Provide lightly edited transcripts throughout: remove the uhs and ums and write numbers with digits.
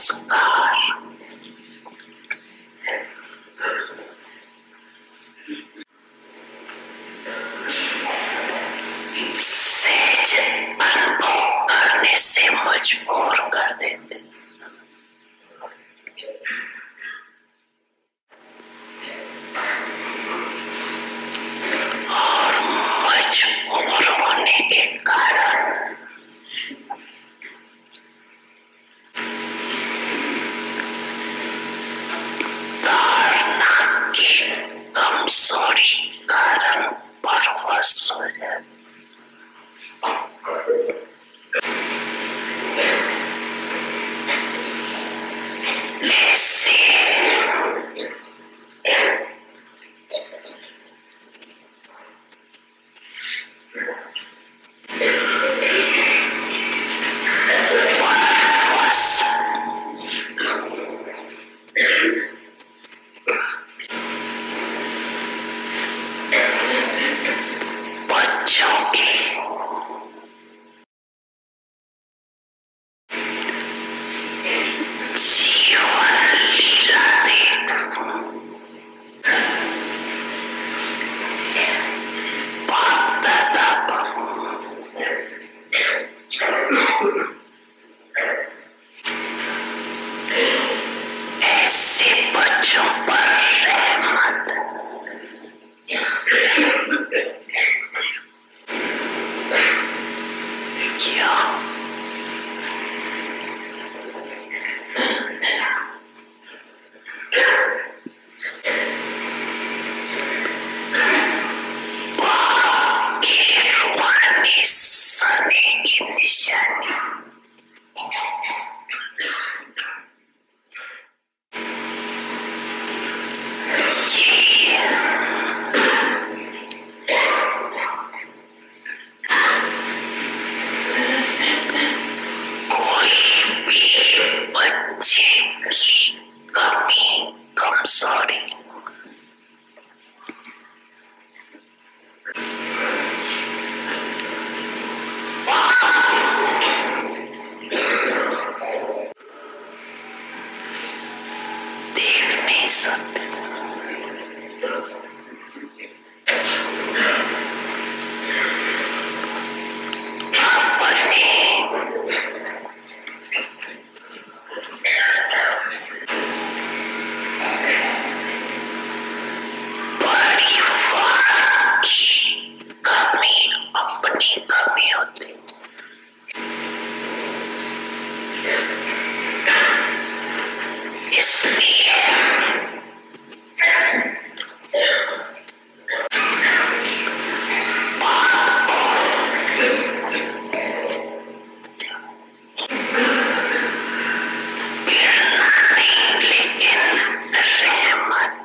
नमस्कार। सहज अनुभव करने से मजबूर कर देते। और मजबूर होने के कारण धारणा की कमजोरी कारण परवश हो जाते। ऐसे बच्चों की जीवन लीला देख बाप दादा ऐसे बच्चों पर रहमत क्या के रूहानी सने की निशानी ये कोई भी बच्चे की कमी कमजोरी देख नहीं सकते। अपने परिवार की कमी अपनी कमी होती। इसलिए बात को गिरना नहीं लेकिन रहमत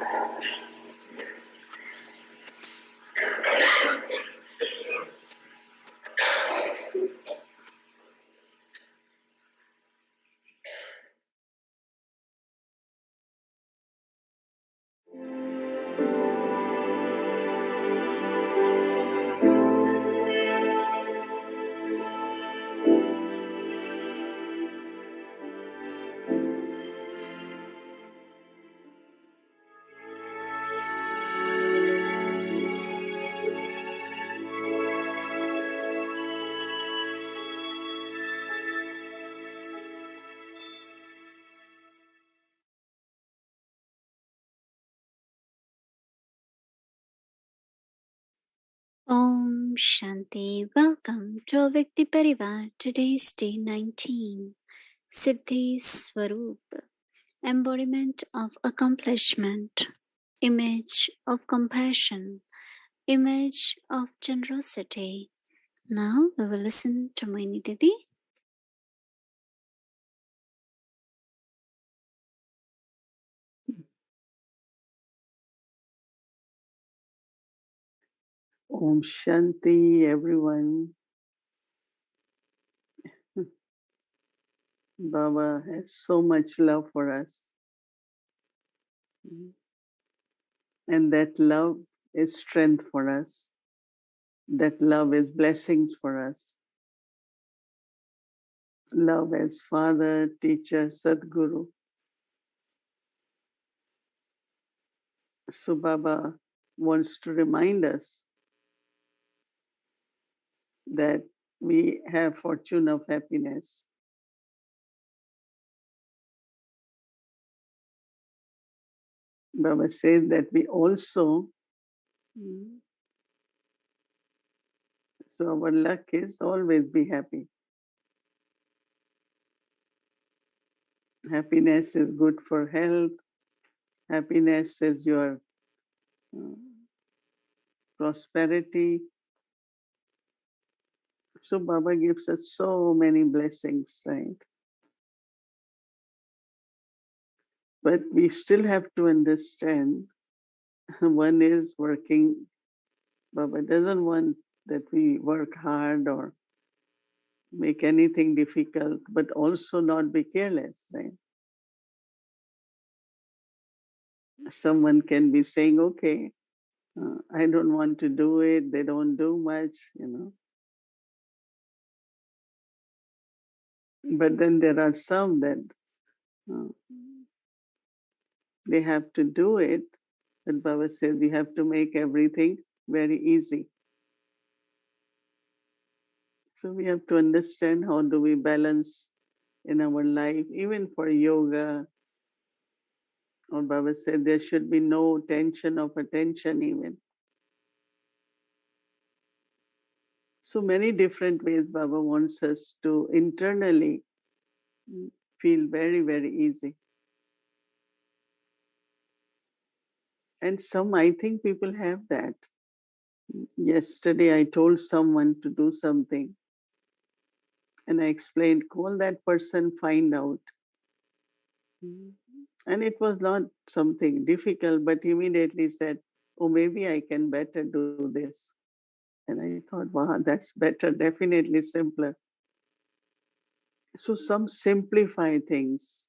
Om Shanti. Welcome to Avyakti Parivar. Today's day 19. Siddhi Swaroop. Embodiment of accomplishment. Image of compassion. Image of generosity. Now we will listen to Mohini Didi. Om Shanti, everyone. Baba has so much love for us. And that love is strength for us. That love is blessings for us. love as father, teacher, Sadguru. So Baba wants to remind us that we have fortune of happiness. Baba says that we also, so our luck is always be happy. Happiness is good for health. Happiness is your uh, prosperity. So Baba gives us so many blessings, right? But we still have to understand one is working. Baba doesn't want that we work hard or make anything difficult, but also not be careless, right? Someone can be saying, okay, I don't want to do it. They don't do much. But then there are some that uh, they have to do it. But Baba says we have to make everything very easy. So we have to understand how do we balance in our life, even for yoga. Or Baba said there should be no tension of attention even. So many different ways Baba wants us to internally feel very, very easy. And some, I think people have that. Yesterday I told someone to do something and I explained, call that person, find out. And it was not something difficult, but immediately said, oh, maybe I can better do this. And I thought, wow, that's better, definitely simpler. So some simplify things,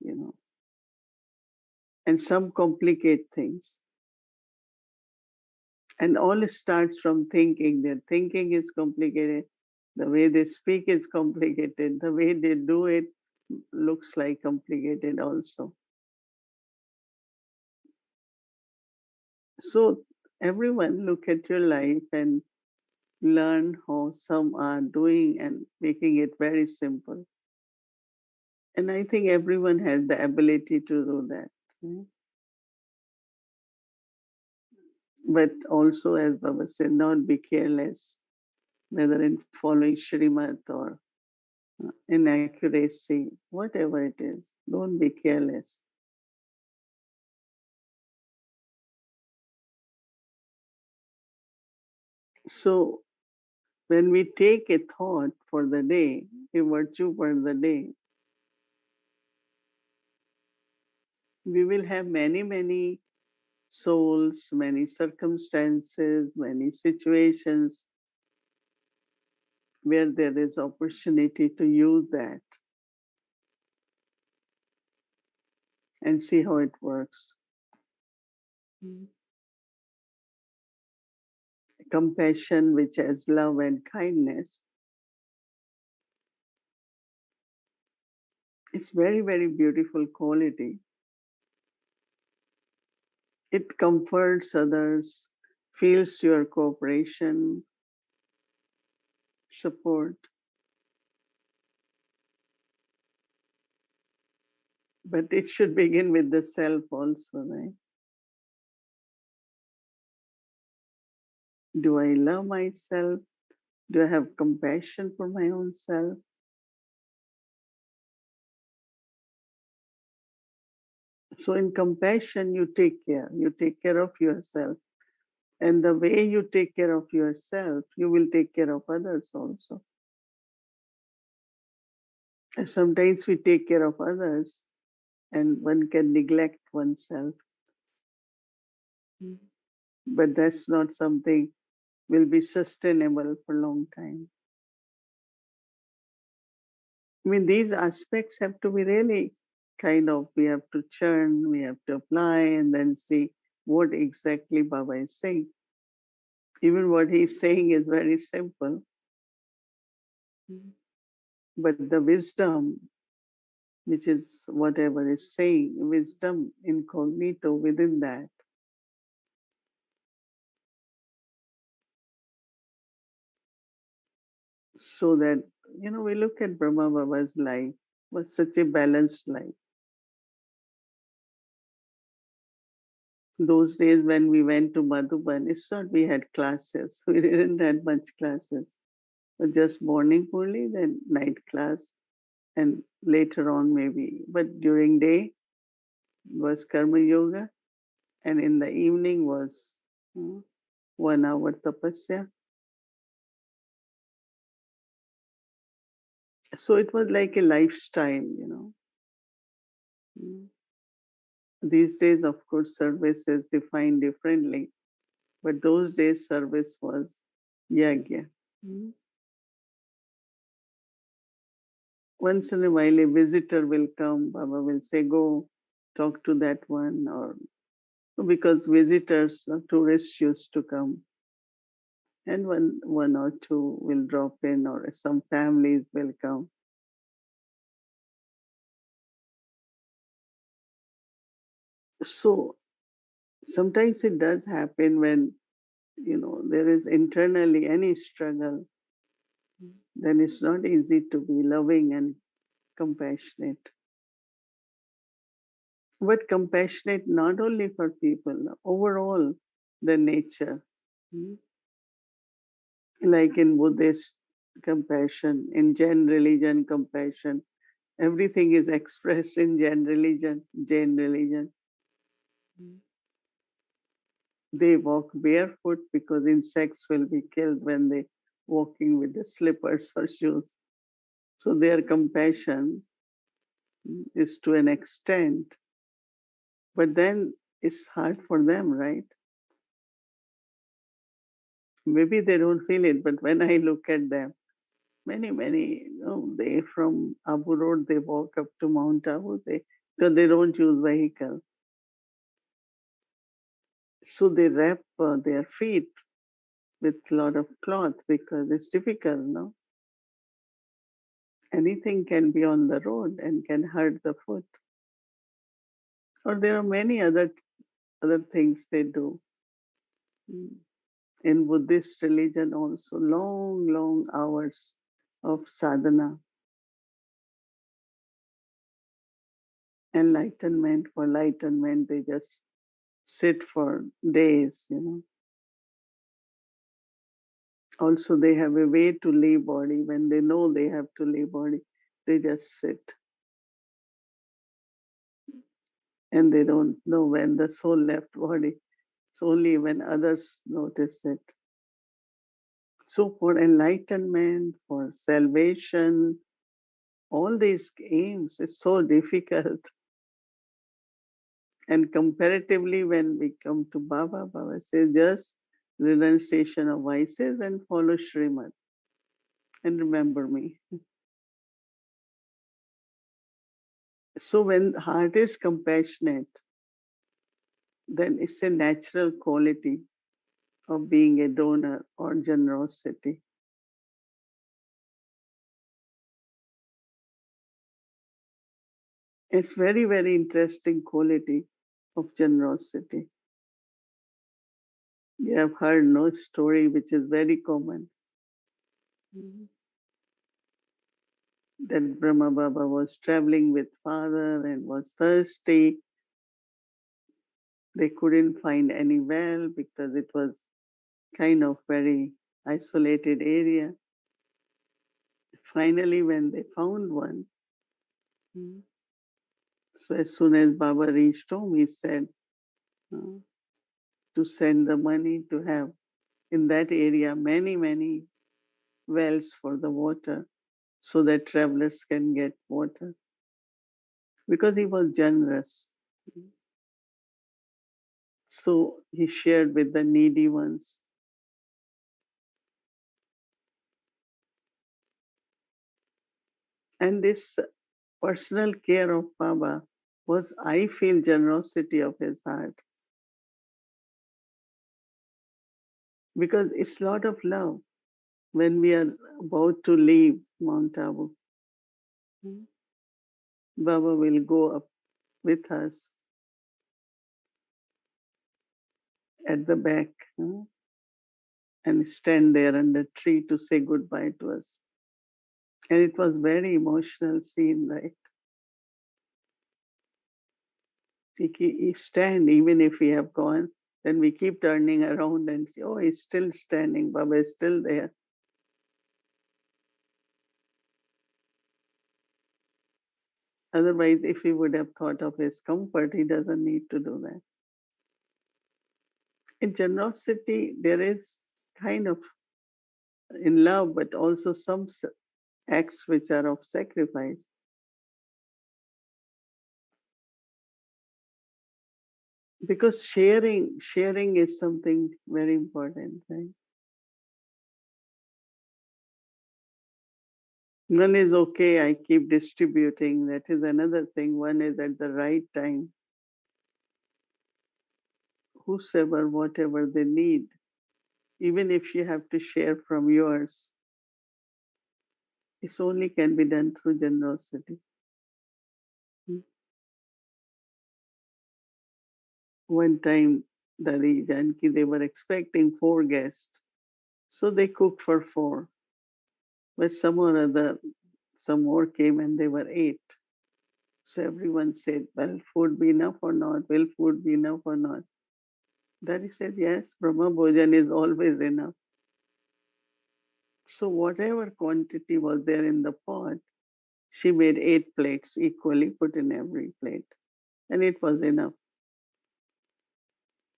and some complicate things. And all starts from thinking. Their thinking is complicated. The way they speak is complicated. The way they do it looks like complicated also. So everyone look at your life and learn how some are doing and making it very simple. And I think everyone has the ability to do that. Right? But also, as Baba said, not be careless, whether in following Shrimat or inaccuracy, whatever it is, don't be careless. So when we take a thought for the day, a virtue for the day, we will have many, many souls, many circumstances, many situations where there is opportunity to use that and see how it works. Compassion, which has love and kindness, it's very, very beautiful quality. It comforts others, feels your cooperation, support. But it should begin with the self also, right? Do I love myself? Do I have compassion for my own self? So in compassion, you take care. You take care of yourself. And the way you take care of yourself, you will take care of others also. And sometimes we take care of others and one can neglect oneself. But that's not something will be sustainable for a long time. I mean, these aspects have to be really we have to churn, we have to apply and then see what exactly Baba is saying. Even what he's saying is very simple. But the wisdom, which is whatever is saying, wisdom incognito within that, so that, we look at Brahma Baba's life, was such a balanced life. Those days when we went to Madhuban, it's not we had classes. We didn't have much classes. But just morning only, then night class, and later on maybe. But during day was Karma Yoga, and in the evening was 1 hour tapasya. So it was like a lifestyle. Mm. These days, of course, service is defined differently, but those days service was yagya. Mm. Once in a while, a visitor will come, Baba will say, go talk to that one, or because visitors, tourists used to come, and one or two will drop in, or some families will come. So sometimes it does happen when there is internally any struggle, then it's not easy to be loving and compassionate. But compassionate not only for people, overall the nature. Mm. Like in Buddhist compassion, in Jain religion compassion, everything is expressed in Jain religion. They walk barefoot because insects will be killed when they walking with the slippers or shoes. So their compassion is to an extent, but then it's hard for them, right? Maybe they don't feel it, but when I look at them, many, they from Abu Road, they walk up to Mount Abu, because they don't use vehicle. So they wrap their feet with a lot of cloth because it's difficult, no? Anything can be on the road and can hurt the foot. Or there are many other things they do. Mm. In Buddhist religion also, long hours of sadhana, enlightenment. For enlightenment, they just sit for days. Also, they have a way to leave body. When they know they have to leave body, they just sit. And they don't know when the soul left body. It's only when others notice it. So for enlightenment, for salvation, all these aims is so difficult. And comparatively, when we come to Baba, Baba says just renunciation of vices and follow Srimad and remember me. So when heart is compassionate, then it's a natural quality of being a donor or generosity. It's very interesting quality of generosity. You have heard no story which is very common. That Brahma Baba was traveling with father and was thirsty. They couldn't find any well because it was kind of very isolated area. Finally, when they found one, so as soon as Baba reached home, he said uh, to send the money to have in that area many wells for the water so that travelers can get water. Because he was generous. So he shared with the needy ones. And this personal care of Baba was, I feel, generosity of his heart. Because it's a lot of love when we are about to leave Mount Abu. Baba will go up with us at the back and stand there under tree to say goodbye to us. And it was very emotional scene, right? He stand, even if we have gone, then we keep turning around and say, oh, he's still standing, Baba is still there. Otherwise, if he would have thought of his comfort, he doesn't need to do that. In generosity, there is kind of in love, but also some acts which are of sacrifice. Because sharing is something very important, right? One is okay, I keep distributing. That is another thing. One is at the right time. Whosoever, whatever they need, even if you have to share from yours, this only can be done through generosity. One time, Dadi Janki, they were expecting 4 guests. So they cooked for 4. But some or other, some more came and they were 8. So everyone said, will food be enough or not? Will food be enough or not? Daddy said, yes, Brahma Bhojan is always enough. So whatever quantity was there in the pot, she made 8 plates equally put in every plate. And it was enough.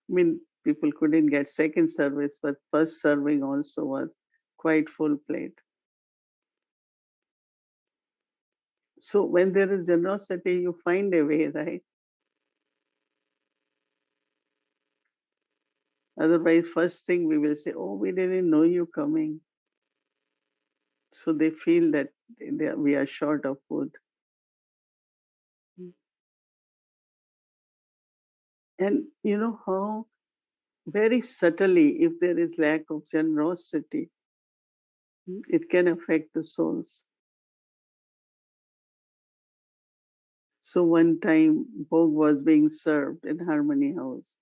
I mean, people couldn't get second service, but first serving also was quite full plate. So when there is generosity, you find a way, right? Otherwise, first thing we will say, oh, we didn't know you coming. So they feel that we are short of food. And you know how very subtly, if there is lack of generosity, it can affect the souls. So one time, Bhog was being served in Harmony House.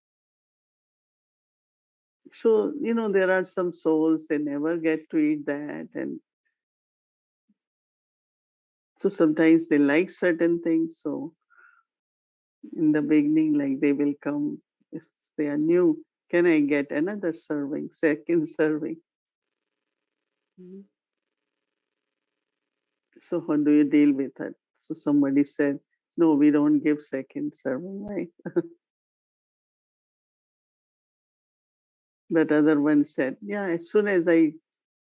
So, there are some souls, they never get to eat that. And so sometimes they like certain things. So in the beginning, like they will come, if they are new, can I get another serving, second serving? So how do you deal with that? So somebody said, no, we don't give second serving, right? But other one said, yeah, as soon as I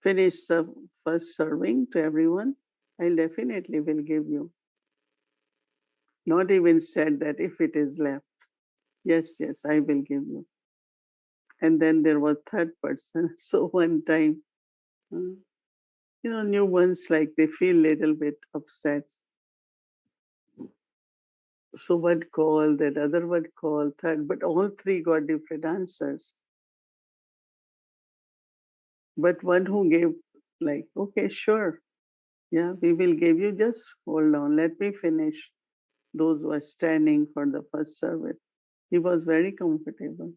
finish the first serving to everyone, I definitely will give you. Not even said that if it is left. Yes, yes, I will give you. And then there was third person. So one time, new ones, like they feel little bit upset. So one called, that other one called, third, but all 3 got different answers. But one who gave, like, okay, sure. Yeah, we will give you, just hold on, let me finish. Those who are standing for the first service. He was very comfortable.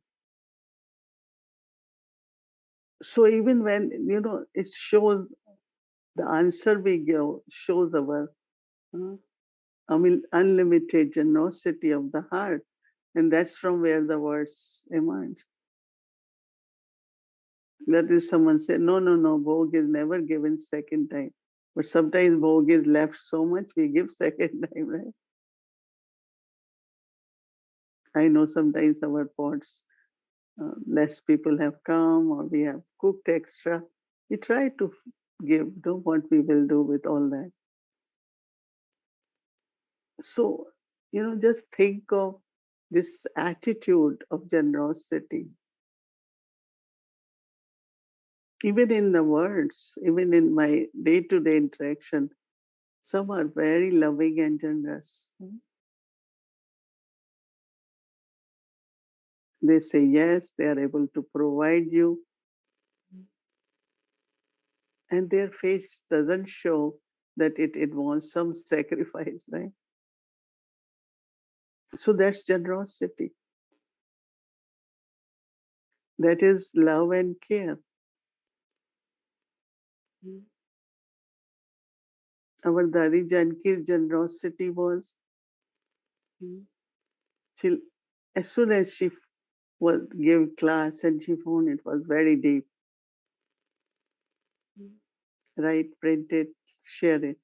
So even when, it shows the answer we give, shows our, unlimited generosity of the heart. And that's from where the words emerge. That is, someone said, no, Bhog is never given second time. But sometimes Bhog is left so much, we give second time, right? I know sometimes our pots, less people have come or we have cooked extra. We try to give, what we will do with all that. So, just think of this attitude of generosity. Even in the words, even in my day-to-day interaction, some are very loving and generous. They say yes, they are able to provide you. And their face doesn't show that it involves some sacrifice, right? So that's generosity. That is love and care. Our Dadi Janki's generosity was, she, as soon as she was gave class and she found it was very deep, write, print it, share it.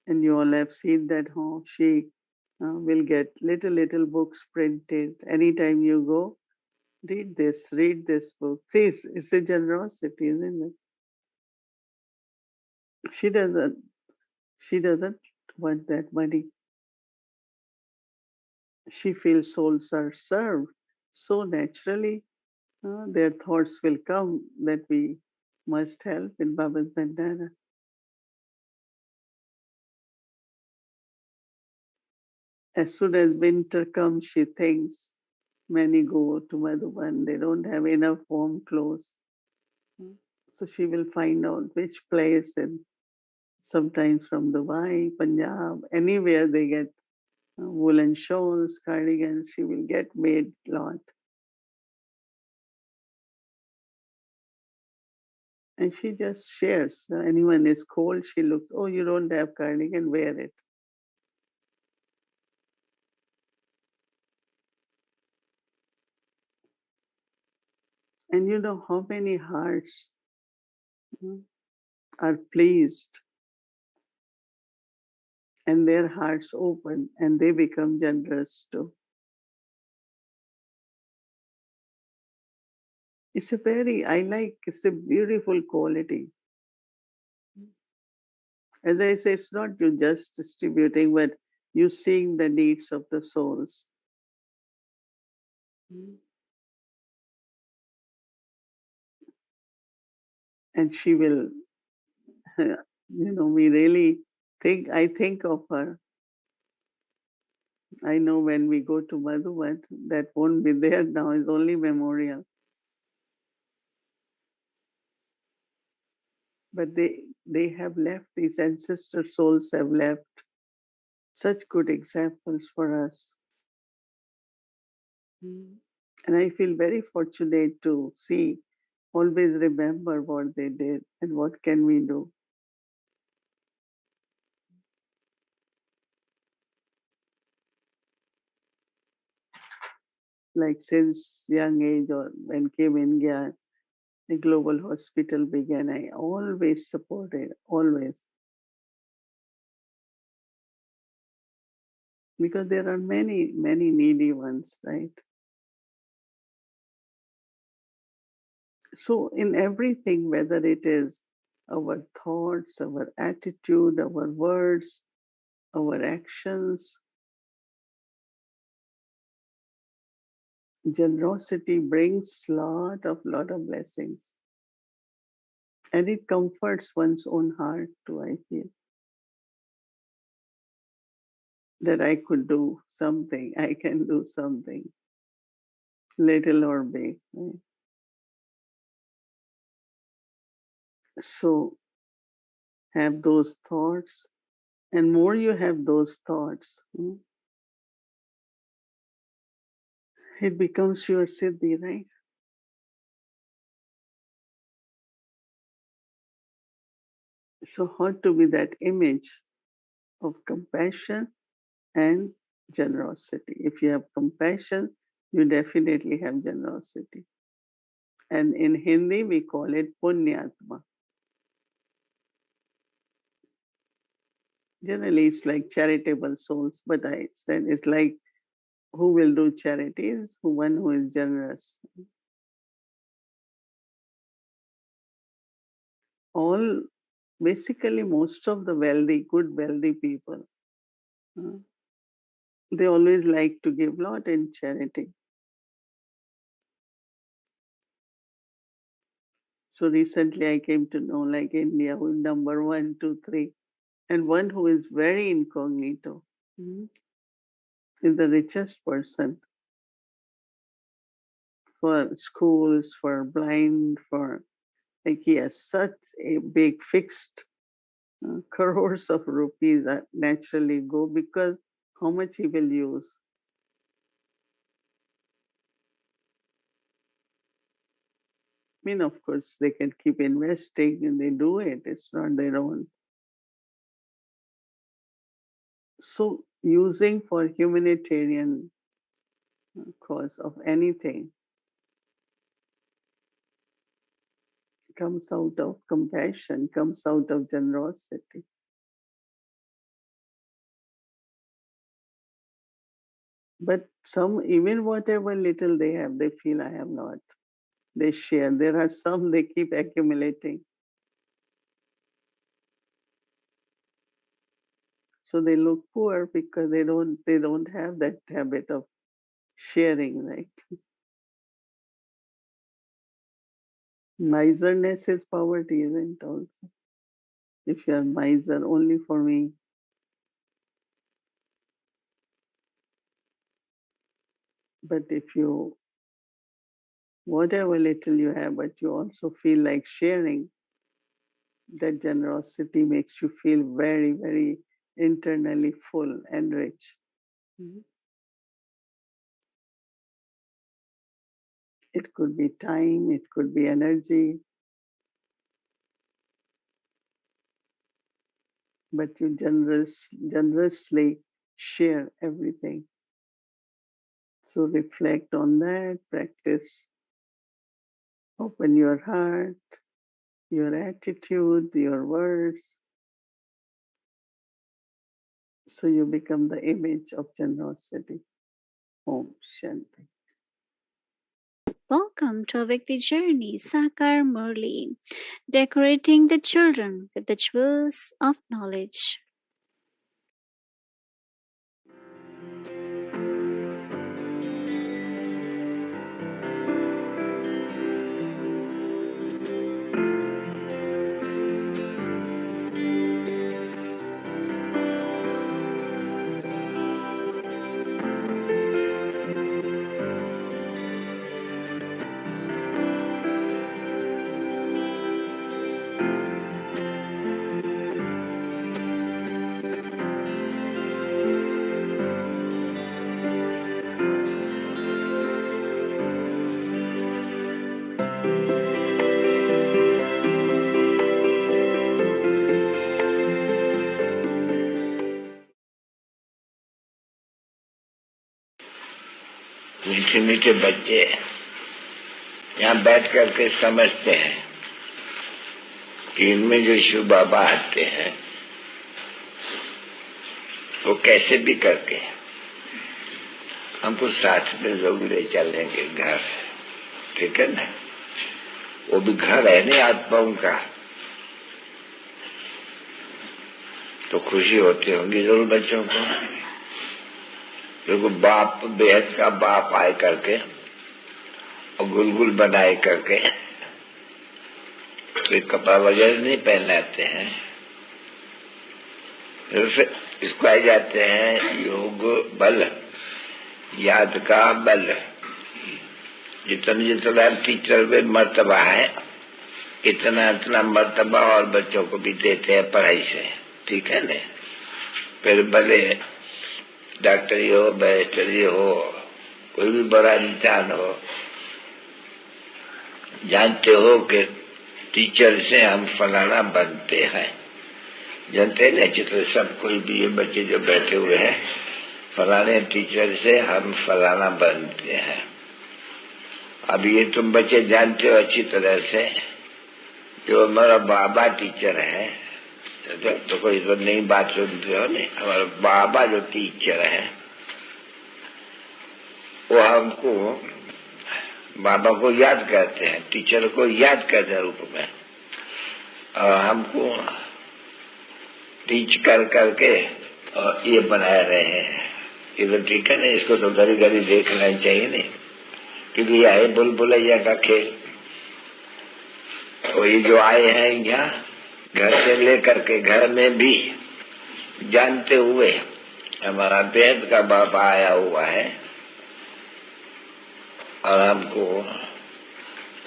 And you all have seen that how she will get little books printed. Anytime you go, read this book. Please, it's a generosity, isn't it? She doesn't, she doesn't want that money. She feels souls are served so naturally. Their thoughts will come that we must help in Baba's bandana. As soon as winter comes, she thinks many go to Madhuban, they don't have enough warm clothes. So she will find out which place, and sometimes from Dubai, Punjab, anywhere they get woolen shawls, cardigans, she will get made lot. And she just shares. Anyone is cold, she looks, oh, you don't have cardigan, wear it. And you know how many hearts are pleased and their hearts open and they become generous too. It's it's a beautiful quality. As I say, it's not you just distributing, but you seeing the needs of the souls. And she will, we really I think of her. I know when we go to Madhuban, that won't be there now, it's only memorial. But they have left, these ancestor souls have left such good examples for us. And I feel very fortunate to see, always remember what they did and what can we do. Like since young age or when came India, the global hospital began, I always supported, always. Because there are many, many needy ones, right? So in everything, whether it is our thoughts, our attitude, our words, our actions, generosity brings lot of blessings. And it comforts one's own heart too, I feel. That I could do something, I can do something, little or big. Right? So have those thoughts, and more you have those thoughts, it becomes your Siddhi, right? So how to be that image of compassion and generosity. If you have compassion, you definitely have generosity. And in Hindi, we call it Punyatma. Generally, it's like charitable souls, but I said it's like who will do charities, one who is generous. All, basically, most of the wealthy, good wealthy people, they always like to give lot in charity. So recently I came to know like India, who is number 1, 2, 3, and one who is very incognito is the richest person for schools, for blind, for Like he has such a big fixed crores of rupees that naturally go because how much he will use. I mean, of course, they can keep investing and they do it. It's not their own. So using for humanitarian cause of anything comes out of compassion, comes out of generosity. But some, even whatever little they have, they feel I have not. They share. There are some they keep accumulating. So they look poor because they don't have that habit of sharing, right? Miserness is poverty, isn't it also? If you are miser only for me. But if you, whatever little you have, but you also feel like sharing, that generosity makes you feel very, very internally full and rich. Mhm. It could be time, it could be energy, but you generously share everything. So reflect on that, practice, open your heart, your attitude, your words, so you become the image of generosity. Om Shanti. Welcome to Vikti Journey, Sakar Murli, decorating the children with the jewels of knowledge. मीठे मीठे बच्चे यहाँ बैठ करके समझते हैं कि इनमें जो शिव बाबा आते हैं वो कैसे भी करके हमको साथ में जरूर ले चलेंगे घर, ठीक है ना। वो भी घर है नहीं आत्माओं का, तो खुशी होती होगी जरूर बच्चों को। देखो बाप, बेहद का बाप आए करके और गुलगुल बनाए करके तो कपड़ा वगैरह नहीं पहनाते हैं, फिर इसको आ जाते हैं योग बल, याद का बल। जितना जितना टीचर में मर्तबा है इतना इतना मर्तबा और बच्चों को भी देते हैं पढ़ाई से, ठीक है ना। फिर भले डॉक्टरी हो, बैरिस्टरी हो, कोई भी बड़ा इंसान हो, जानते हो कि टीचर से हम फलाना बनते हैं, जानते हैं चित्र सब कोई भी ये बच्चे जो बैठे हुए हैं, फलाने टीचर से हम फलाना बनते हैं। अब ये तुम बच्चे जानते हो अच्छी तरह से जो हमारा बाबा टीचर है, तो कोई तो नई बात सुनते हो नहीं। हमारा बाबा जो टीचर है वो हमको बाबा को याद करते हैं, टीचर को याद करते हैं रूप में, और हमको टीच कर करके और ये बनाए रहे हैं। ये तो ठीक है ना, इसको तो घड़ी घड़ी देखना चाहिए नहीं, क्योंकि यह है बुलबुलैया का खेल। तो ये जो आए हैं यहाँ घर से लेकर के घर में भी जानते हुए हमारा बेहद का बाबा आया हुआ है और हमको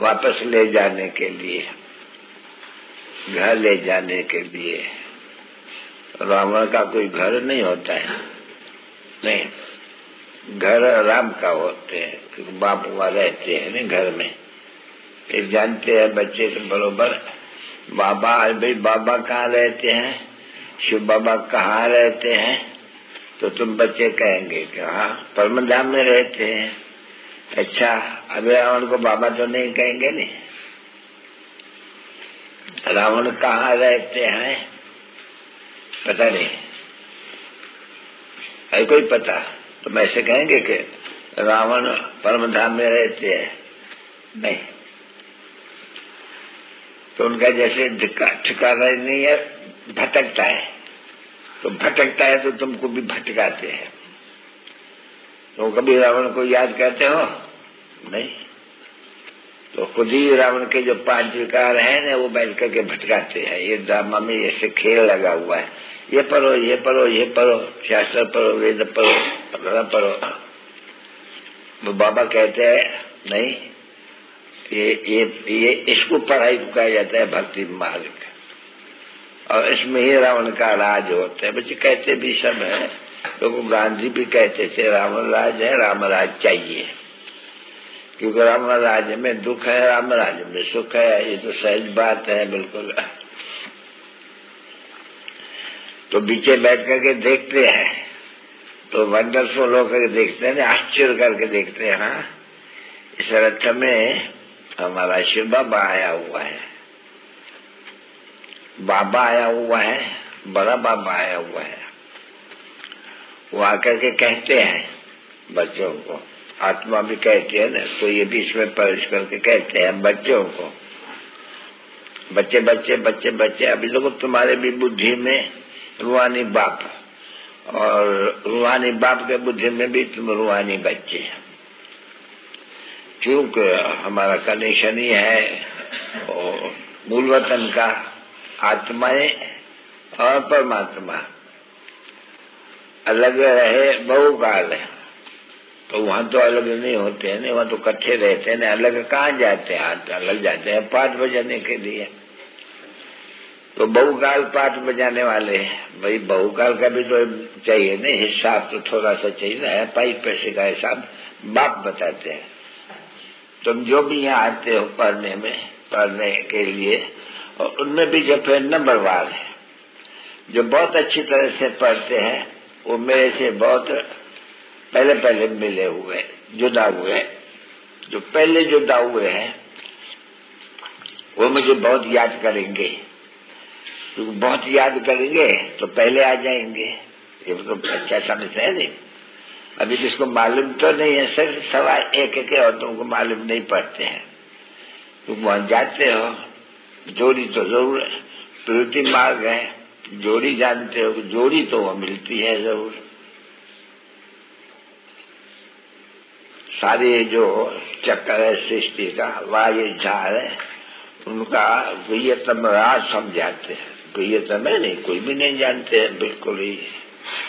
वापस ले जाने के लिए घर ले जाने के लिए। रावण का कोई घर नहीं होता है, नहीं, घर राम का होते हैं, क्योंकि बाप वहाँ रहते हैं नहीं घर में। ये जानते हैं बच्चे तो बरोबर, बाबा भाई बाबा कहाँ रहते हैं, शिव बाबा कहाँ रहते हैं, तो तुम बच्चे कहेंगे कि हाँ परमधाम में रहते हैं। अच्छा, अभी रावण को बाबा तो नहीं कहेंगे, नहीं। रावण कहाँ रहते हैं पता नहीं, है कोई पता तो मैं ऐसे कहेंगे कि रावण परमधाम में रहते हैं, नहीं। तो उनका जैसे ठिकाना नहीं है, भटकता है, तो भटकता है तो तुमको भी भटकाते हैं। तो कभी रावण को याद करते हो, नहीं। तो खुद ही रावण के जो 5 विकार हैं ना, वो बैठ करके भटकाते हैं। ये ड्रामा में ऐसे खेल लगा हुआ है, ये पढ़ो ये पढ़ो ये पढ़ो, शास्त्र पढ़ो, वेद पढ़ो, पढ़ो पढ़ो। वो बाबा कहते हैं नहीं, ये इसको पढ़ाई को कहा जाता है भक्ति मार्ग, और इसमें ही रावण का राज होता है। बच्चे कहते भी सब है, लोग गांधी भी कहते थे रावण राज है, राम राज चाहिए, क्योंकि राम राज्य में दुख है, राम राज्य में सुख है। ये तो सहज बात है बिल्कुल। तो बीचे बैठ करके देखते हैं तो वंडरफुल होकर देखते हैं, आश्चर्य करके देखते हैं। हाँ, इस रथ में हमारा शिव बाबा आया हुआ है, बाबा आया हुआ है, बड़ा बाबा आया हुआ है। वो आकर के कहते हैं बच्चों को, आत्मा भी कहती है ना, तो ये भी इसमें प्रवेश करके कहते हैं बच्चों को, बच्चे बच्चे बच्चे बच्चे, अभी देखो तुम्हारे भी बुद्धि में रूहानी बाप, और रूहानी बाप के बुद्धि में भी तुम रूहानी बच्चे। क्योंकि हमारा कनेक्शन ही है और मूल वतन का, आत्माएं और परमात्मा अलग रहे बहुकाल है, तो वहां तो अलग नहीं होते हैं, वहां तो इकट्ठे रहते हैं। अलग कहाँ जाते हैं, अलग जाते हैं पाठ बजाने के लिए। तो बहुकाल पाठ बजाने वाले हैं भाई, बहुकाल का भी तो चाहिए नहीं, हिसाब तो थोड़ा सा चाहिए ना, पाई पैसे का हिसाब बाप बताते हैं। तुम जो भी यहाँ आते हो पढ़ने के लिए, और उनमें भी जो फिर नंबरवार है, जो बहुत अच्छी तरह से पढ़ते हैं वो मेरे से बहुत पहले मिले हुए, जुदा हुए। जो पहले जुदा हुए हैं वो मुझे बहुत याद करेंगे, तो बहुत याद करेंगे तो पहले आ जाएंगे। ये तो अच्छा समझते है नहीं। अभी जिसको मालूम तो नहीं है, सिर्फ सवा एक और तुमको मालूम नहीं पड़ते हैं, तुम वहां जाते हो, जोड़ी तो जरूर प्रवृत्ति मार्ग है, जोड़ी जानते हो, जोड़ी तो वह मिलती है जरूर। सारे जो चक्कर है सृष्टि का, वायु झाड़ है, उनका गुह्यतम राज समझाते हैं। गुह्यतम है नहीं, कोई भी नहीं जानते हैं बिल्कुल ही,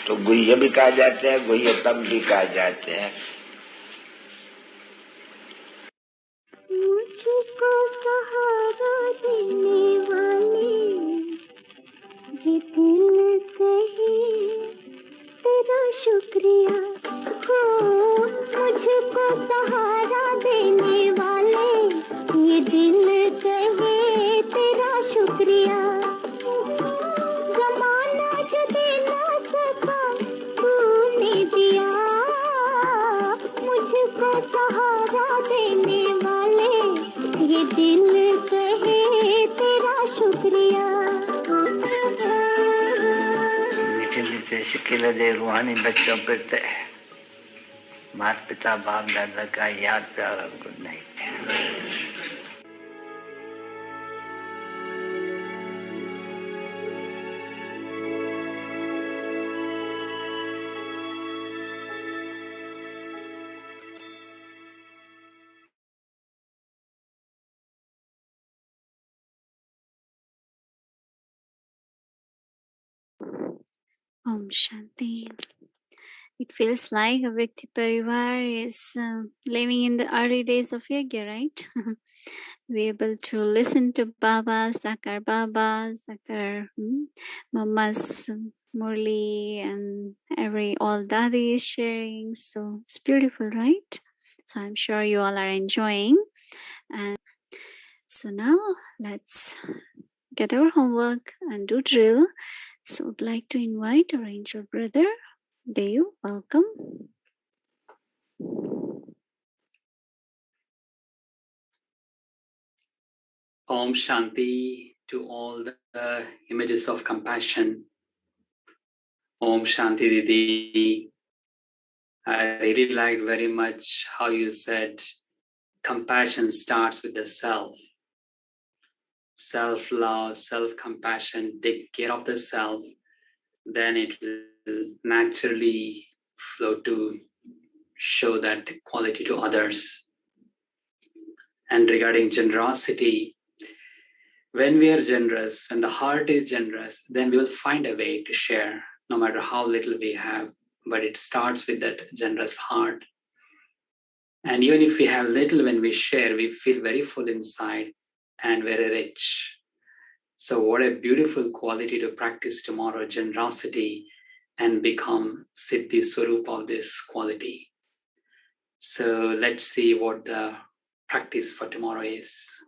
तो गुह्य भी कहा जाते हैं, गुह्यतम भी कहा जाते हैं। मुझको सहारा देने वाले ये दिल कहे तेरा शुक्रिया, हो मुझको सहारा देने वाले ये दिल कहे तेरा शुक्रिया। जमाना जो दे ना सका तूने दिया, मुझको सहारा देने वाले ये दिल कहे तेरा शुक्रिया। मीठे मीठे सिक्के दे रूहानी बच्चों पे माता पिता बाप दादा का याद प्यार और good night. Om Shanti. It feels like a Vyakti Parivar is living in the early days of Yagya, right? We're able to listen to Baba, Sakar, Mama's Murli, and all Dadi is sharing. So it's beautiful, right? So I'm sure you all are enjoying. And so now let's get our homework and do drill. So I'd like to invite our angel brother, Dev. Welcome. Om Shanti to all the images of compassion. Om Shanti Didi. I really liked very much how you said compassion starts with the self. Self-love, self-compassion, take care of the self, then it will naturally flow to show that quality to others. And regarding generosity, when we are generous, when the heart is generous, then we will find a way to share, no matter how little we have. But it starts with that generous heart. And even if we have little, when we share, we feel very full inside and very rich. So what a beautiful quality to practice tomorrow, generosity, and become Siddhi Swaroop of this quality. So let's see what the practice for tomorrow is.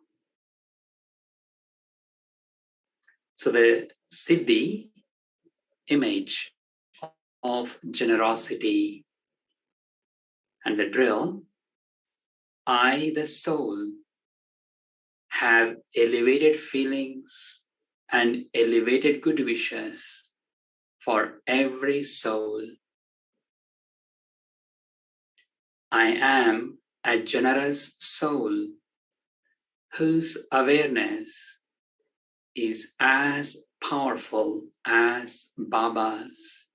So the Siddhi image of generosity and the drill, I, the soul, have elevated feelings and elevated good wishes for every soul. I am a generous soul whose awareness is as powerful as Baba's.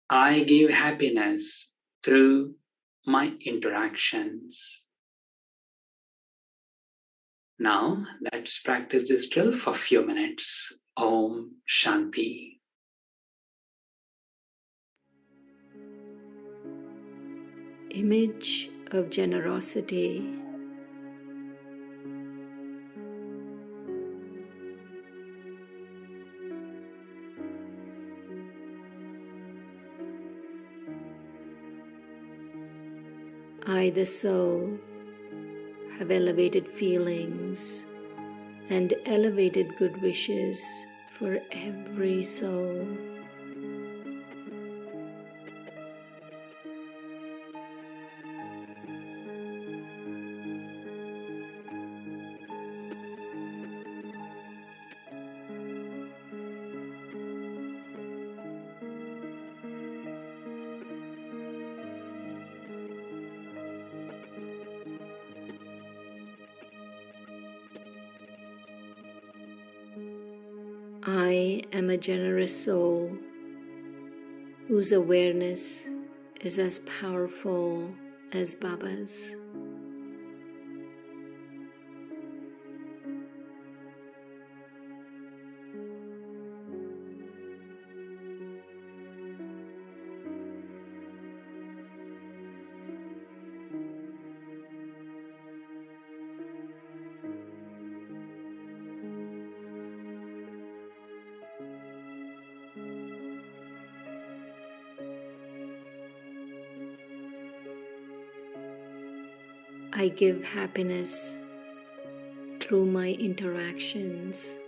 I give happiness through my interactions. Now, let's practice this drill for a few minutes. Om Shanti. Image of generosity. I, the soul, have elevated feelings and elevated good wishes for every soul. I am a generous soul whose awareness is as powerful as Baba's. I give happiness through my interactions.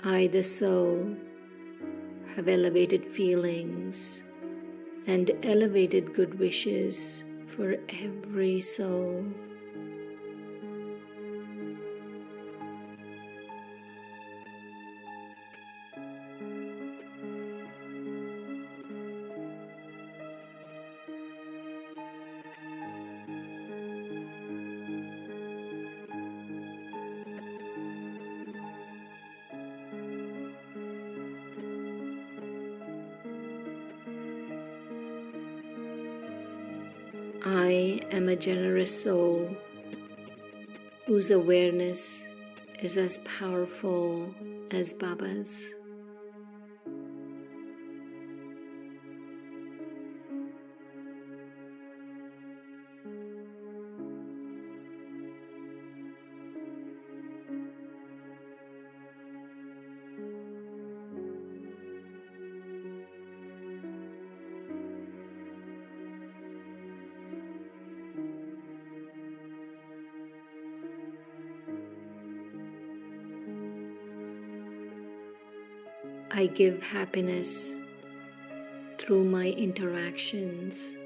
I, the soul, have elevated feelings and elevated good wishes for every soul. I am a generous soul whose awareness is as powerful as Baba's. I give happiness through my interactions.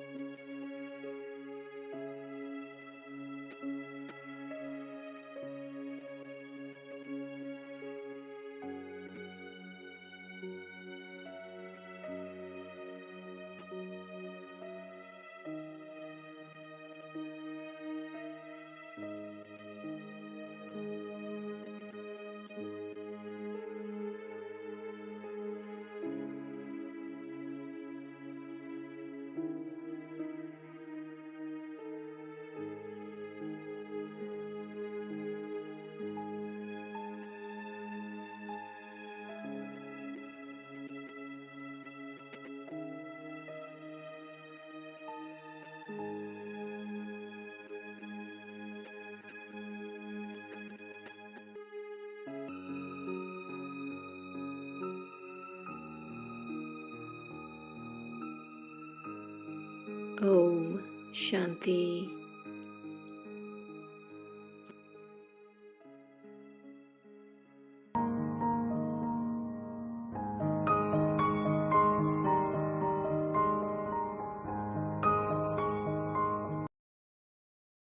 Om Shanti.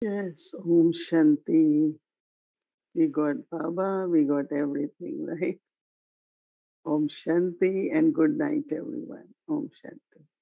Yes, Om Shanti. We got Baba, we got everything, right? Om Shanti and good night, everyone. Om Shanti.